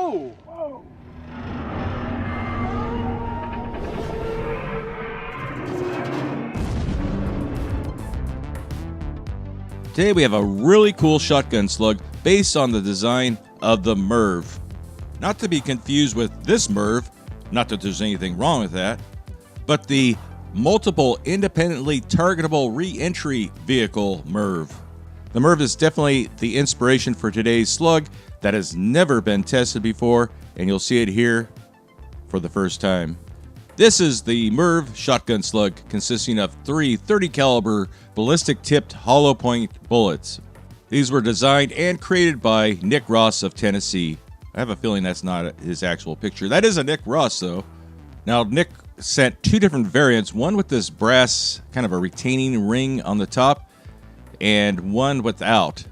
Whoa! Whoa! Today we have a really cool shotgun slug based on the design of the M.I.R.V. Not to be confused with this M.I.R.V., not that there's anything wrong with that, but the multiple independently targetable re-entry vehicle M.I.R.V. The M.I.R.V. is definitely the inspiration for today's slug that has never been tested before, and you'll see it here for the first time. This is the M.I.R.V. shotgun slug, consisting of three 30 caliber ballistic tipped hollow point bullets. These were designed and created by Nick Ross of Tennessee. I have a feeling that's not his actual picture. That is a Nick Ross though. Now Nick sent two different variants, one with this brass kind of a retaining ring on the top and one without.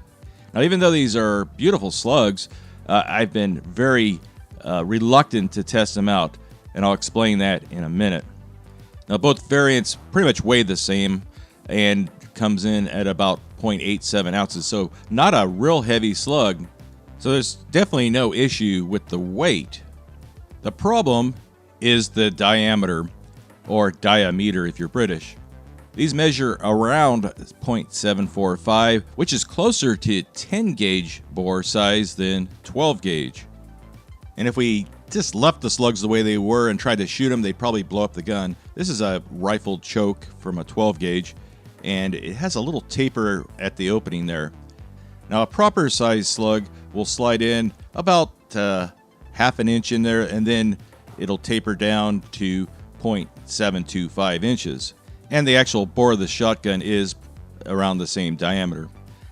Now even though these are beautiful slugs, I've been very reluctant to test them out, and I'll explain that in a minute. Now both variants pretty much weigh the same and comes in at about 0.87 ounces, so not a real heavy slug. So there's definitely no issue with the weight. The problem is the diameter, or diameter if you're British. These measure around 0.745, which is closer to 10 gauge bore size than 12 gauge. And if we just left the slugs the way they were and tried to shoot them, they'd probably blow up the gun. This is a rifled choke from a 12 gauge, and it has a little taper at the opening there. Now a proper size slug will slide in about half an inch in there, and then it'll taper down to 0.725 inches. And the actual bore of the shotgun is around the same diameter.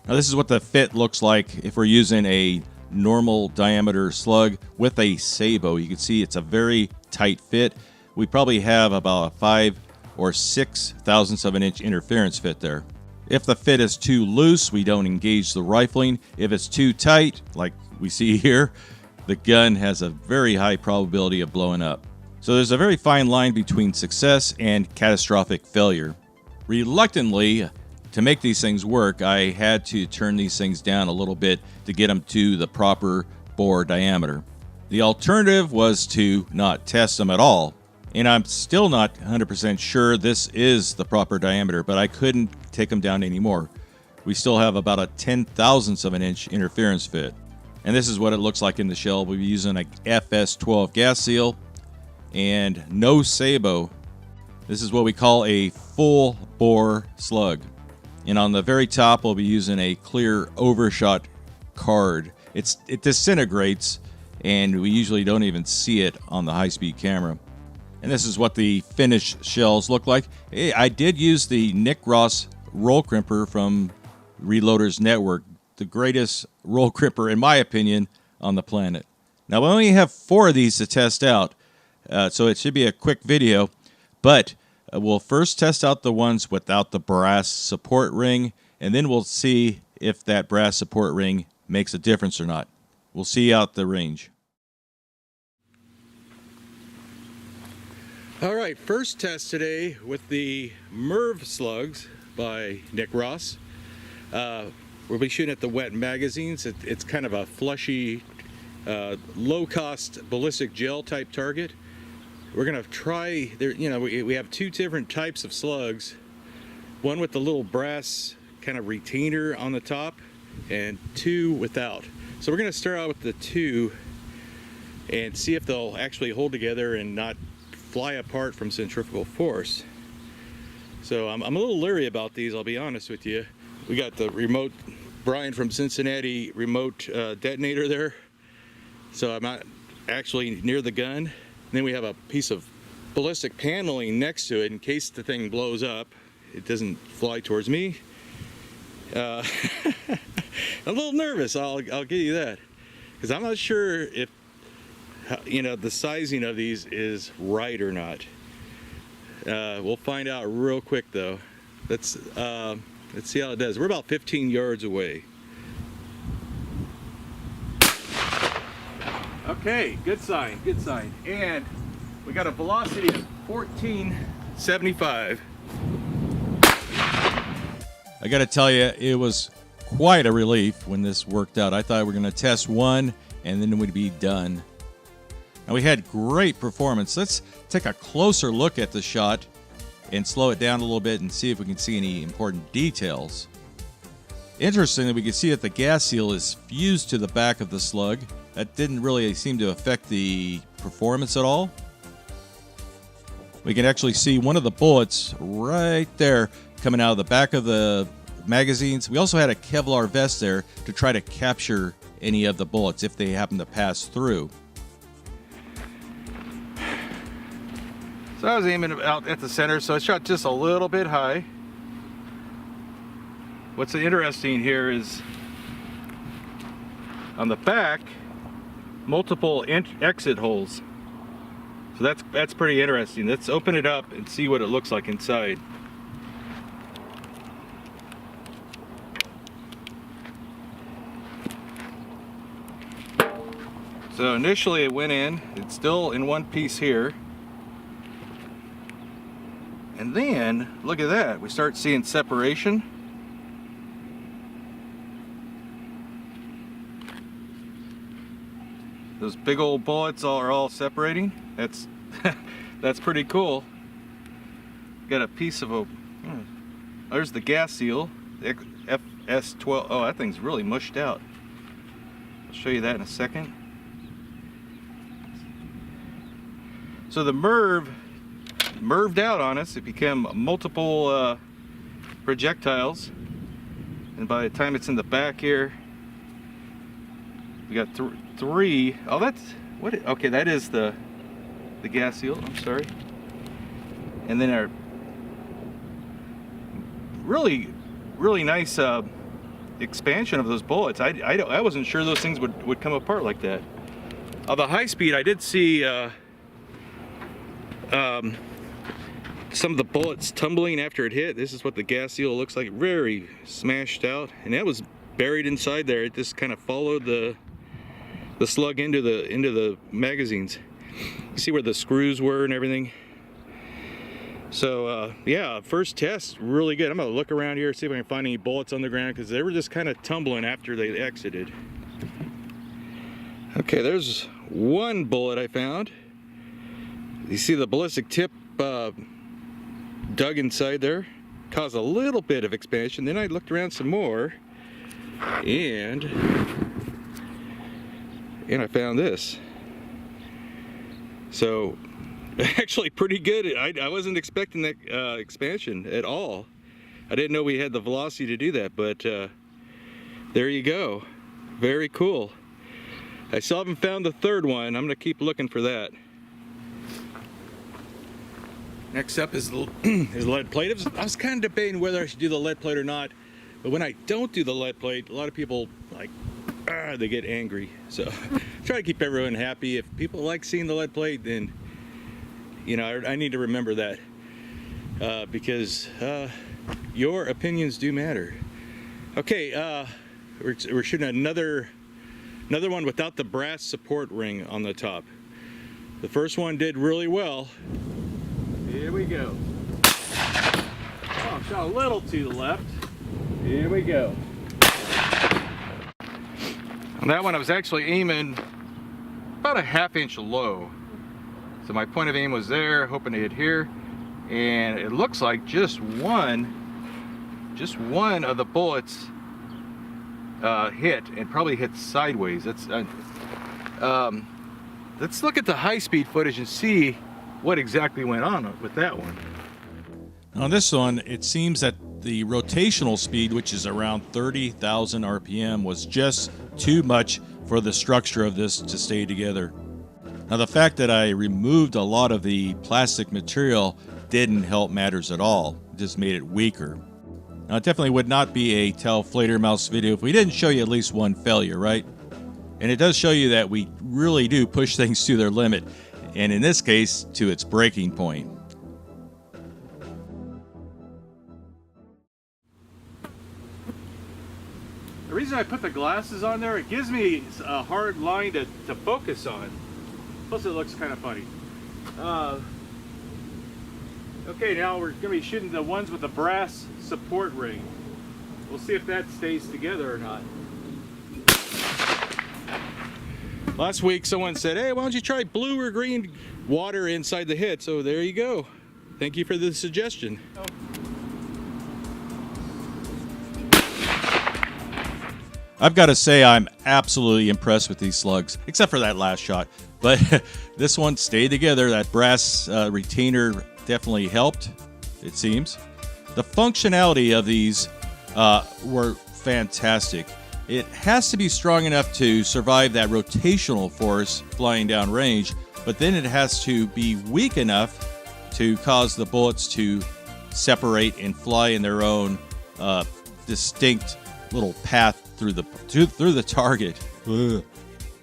Now this is what the fit looks like if we're using a normal diameter slug with a sabot. You can see it's a very tight fit. We probably have about a 5 or 6 thousandths of an inch interference fit there. If the fit is too loose, we don't engage the rifling. If it's too tight, like we see here, the gun has a very high probability of blowing up. So there's a very fine line between success and catastrophic failure. Reluctantly, to make these things work, I had to turn these things down a little bit to get them to the proper bore diameter. The alternative was to not test them at all, and I'm still not 100% sure this is the proper diameter, but I couldn't take them down anymore. We still have about a 10,000ths of an inch interference fit. And this is what it looks like in the shell. We'll be using a FS12 gas seal and no sabot. This is what we call a full bore slug. And on the very top, we'll be using a clear overshot card. It disintegrates, and we usually don't even see it on the high-speed camera. And this is what the finished shells look like. Hey, I did use the Nick Ross roll crimper from Reloaders Network, the greatest roll crimper, in my opinion, on the planet. Now, we only have 4 of these to test out, so it should be a quick video, but we'll first test out the ones without the brass support ring, and then we'll see if that brass support ring makes a difference or not. We'll see out the range. All right, first test today with the M.I.R.V. slugs by Nick Ross. We'll be shooting at the wet magazines. It's kind of a flushy, low-cost ballistic gel type target. We're gonna try there. You know, we have 2 different types of slugs. One with the little brass kind of retainer on the top, and 2 without. So we're gonna start out with the 2 and see if they'll actually hold together and not fly apart from centrifugal force. So I'm a little leery about these, I'll be honest with you. We got the remote, Brian from Cincinnati remote detonator there. So I'm not actually near the gun. And then we have a piece of ballistic paneling next to it in case the thing blows up. It doesn't fly towards me. I'm a little nervous, I'll give you that. Because I'm not sure if, you know, the sizing of these is right or not. We'll find out real quick though. Let's see how it does. We're about 15 yards away. Okay, good sign, good sign. And we got a velocity of 1475. I gotta tell you, it was quite a relief when this worked out. I thought we were gonna test one and then we'd be done. Now, we had great performance. Let's take a closer look at the shot and slow it down a little bit and see if we can see any important details. Interestingly, we can see that the gas seal is fused to the back of the slug. That didn't really seem to affect the performance at all. We can actually see one of the bullets right there coming out of the back of the magazines. We also had a Kevlar vest there to try to capture any of the bullets if they happen to pass through. So I was aiming out at the center, so I shot just a little bit high. What's interesting here is on the back, multiple exit holes. So that's pretty interesting. Let's open it up and see what it looks like inside. So initially it went in, it's still in one piece here. And then, look at that, we start seeing separation. Those big old bullets are all separating. That's that's pretty cool. Got a piece of a, there's the gas seal, FS12. Oh, that thing's really mushed out. I'll show you that in a second. So the MIRV'd out on us. It became multiple projectiles, and by the time it's in the back here, we got three. Oh, that's what? Okay, that is the gas seal. I'm sorry. And then our really nice expansion of those bullets. I wasn't sure those things would come apart like that. On the high speed, I did see some of the bullets tumbling after it hit. This is what the gas seal looks like, very smashed out, and that was buried inside there. It just kind of followed the slug into the magazines. You see where the screws were and everything. So yeah, first test, really good. I'm gonna look around here, see if I can find any bullets on the ground, because they were just kind of tumbling after they exited. Okay, there's one bullet I found. You see the ballistic tip dug inside there, caused a little bit of expansion. Then I looked around some more, and I found this. So actually pretty good. I wasn't expecting that expansion at all. I didn't know we had the velocity to do that, but there you go. Very cool. I still haven't found the third one. I'm gonna keep looking for that. Next up is lead plate. I was kind of debating whether I should do the lead plate or not, but when I don't do the lead plate, a lot of people they get angry. So try to keep everyone happy. If people like seeing the lead plate, then I need to remember that because your opinions do matter. Okay, we're shooting another one without the brass support ring on the top. The first one did really well. Here we go. Oh, shot a little to the left. Here we go. On that one, I was actually aiming about a ½ inch low. So my point of aim was there, hoping to hit here. And it looks like just one of the bullets hit, and probably hit sideways. That's let's look at the high-speed footage and see what exactly went on with that one. On this one, it seems that the rotational speed, which is around 30,000 RPM, was just too much for the structure of this to stay together. Now, the fact that I removed a lot of the plastic material didn't help matters at all. It just made it weaker. Now, it definitely would not be a Tell Fledermaus video if we didn't show you at least one failure, right? And it does show you that we really do push things to their limit, and in this case, to its breaking point. The reason I put the glasses on there, it gives me a hard line to focus on. Plus it looks kind of funny. Okay, now we're going to be shooting the ones with the brass support ring. We'll see if that stays together or not. Last week someone said, hey, why don't you try blue or green water inside the hit? So there you go. Thank you for the suggestion. I've got to say I'm absolutely impressed with these slugs, except for that last shot. But this one stayed together. That brass retainer definitely helped, it seems. The functionality of these were fantastic. It has to be strong enough to survive that rotational force flying down range, but then it has to be weak enough to cause the bullets to separate and fly in their own distinct little path through the target. Ugh.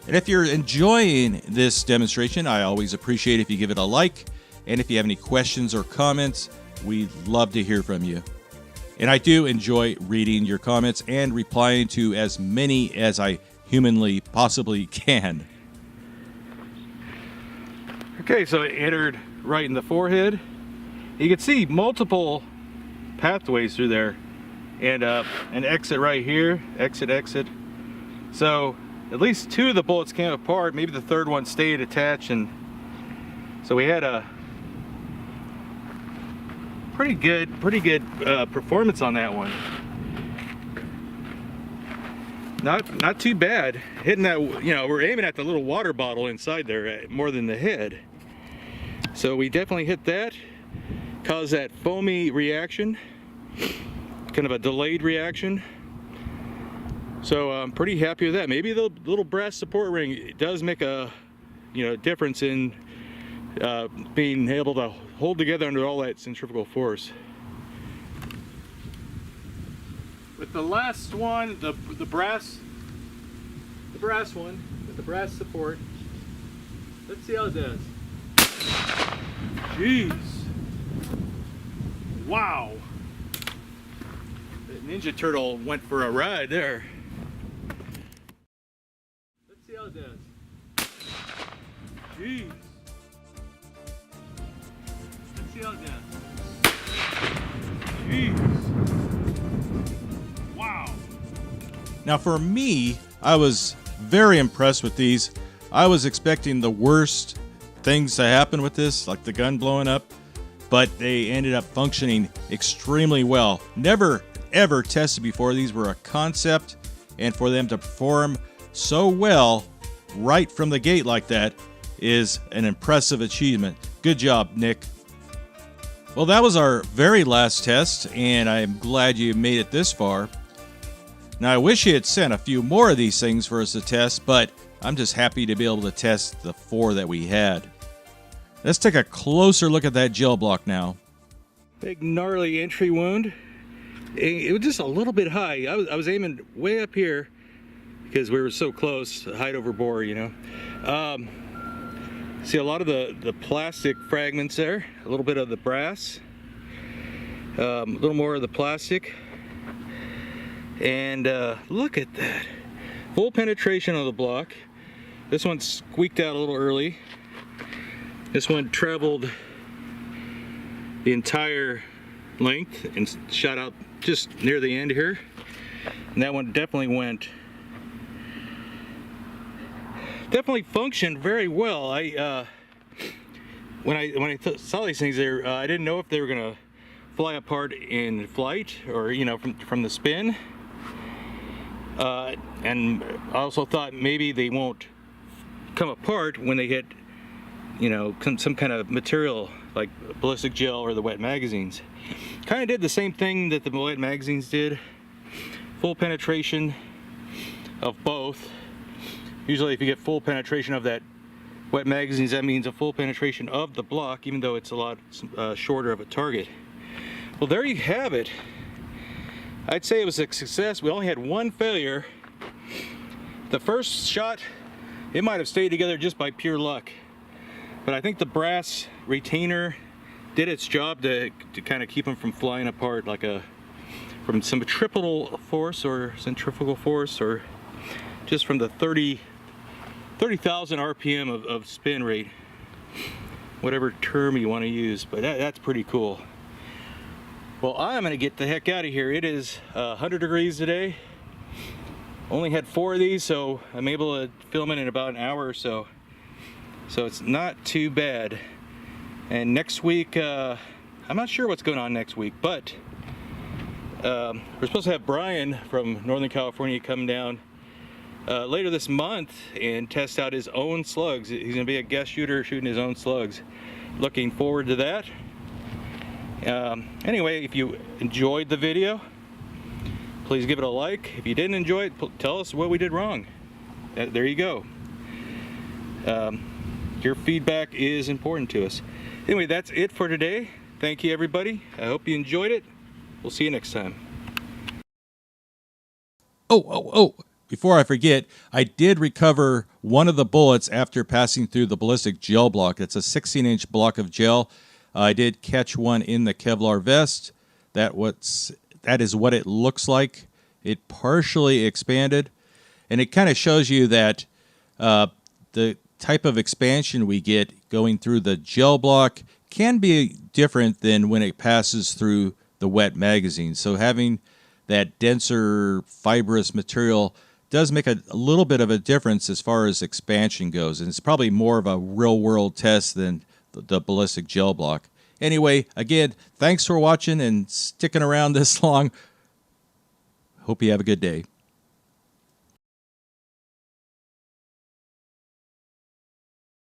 And if you're enjoying this demonstration, I always appreciate if you give it a like. And if you have any questions or comments, we'd love to hear from you. And I do enjoy reading your comments and replying to as many as I humanly possibly can. Okay, so it entered right in the forehead. You can see multiple pathways through there, and an exit right here, exit. So at least 2 of the bullets came apart. Maybe the third one stayed attached, and so we had a pretty good performance on that one. Not too bad. Hitting that, we're aiming at the little water bottle inside there more than the head. So we definitely hit that, caused that foamy reaction, kind of a delayed reaction. So I'm pretty happy with that. Maybe the little brass support ring does make a difference in being able to hold together under all that centrifugal force. With the last one, the brass one with the brass support, let's see how it does. Jeez, wow! The Ninja Turtle went for a ride there. Let's see how it does. Jeez. Let's see how it does. Jeez. Wow. Now for me, I was very impressed with these. I was expecting the worst things to happen with this, like the gun blowing up, but they ended up functioning extremely well. Never ever tested before. These were a concept, and for them to perform so well right from the gate like that is an impressive achievement. Good job, Nick. Well, that was our very last test, and I'm glad you made it this far. Now, I wish you had sent a few more of these things for us to test, but I'm just happy to be able to test the 4 that we had. Let's take a closer look at that gel block now. Big gnarly entry wound. It was just a little bit high. I was aiming way up here because we were so close, height over bore, See a lot of the plastic fragments there, a little bit of the brass, a little more of the plastic, and look at that. Full penetration of the block. This one squeaked out a little early. This one traveled the entire length and shot out just near the end here. And that one definitely functioned very well. When I saw these things there, I didn't know if they were gonna fly apart in flight or from the spin. And I also thought maybe they won't come apart when they hit some kind of material like ballistic gel or the wet magazines. Kind of did the same thing that the wet magazines did. Full penetration of both. Usually if you get full penetration of that wet magazines, that means a full penetration of the block, even though it's a lot shorter of a target. Well, there you have it. I'd say it was a success. We only had one failure. The first shot, it might have stayed together just by pure luck. But I think the brass retainer did its job to kind of keep them from flying apart from centrifugal force or just from the 30,000 RPM of spin rate, whatever term you want to use. But that's pretty cool. Well, I'm gonna get the heck out of here. It is 100 degrees today. Only had 4 of these, so I'm able to film it in about an hour or so. So it's not too bad. And next week, I'm not sure what's going on next week, but we're supposed to have Brian from Northern California come down later this month and test out his own slugs. He's going to be a guest shooter shooting his own slugs. Looking forward to that. Anyway, if you enjoyed the video, please give it a like. If you didn't enjoy it, tell us what we did wrong. There you go. Your feedback is important to us. Anyway, that's it for today. Thank you, everybody. I hope you enjoyed it. We'll see you next time. Oh. Before I forget, I did recover one of the bullets after passing through the ballistic gel block. It's a 16-inch block of gel. I did catch one in the Kevlar vest. That is what it looks like. It partially expanded, and it kind of shows you that the type of expansion we get going through the gel block can be different than when it passes through the wet magazine. So having that denser fibrous material does make a little bit of a difference as far as expansion goes, and it's probably more of a real-world test than the ballistic gel block. Anyway, again, thanks for watching and sticking around this long. Hope you have a good day.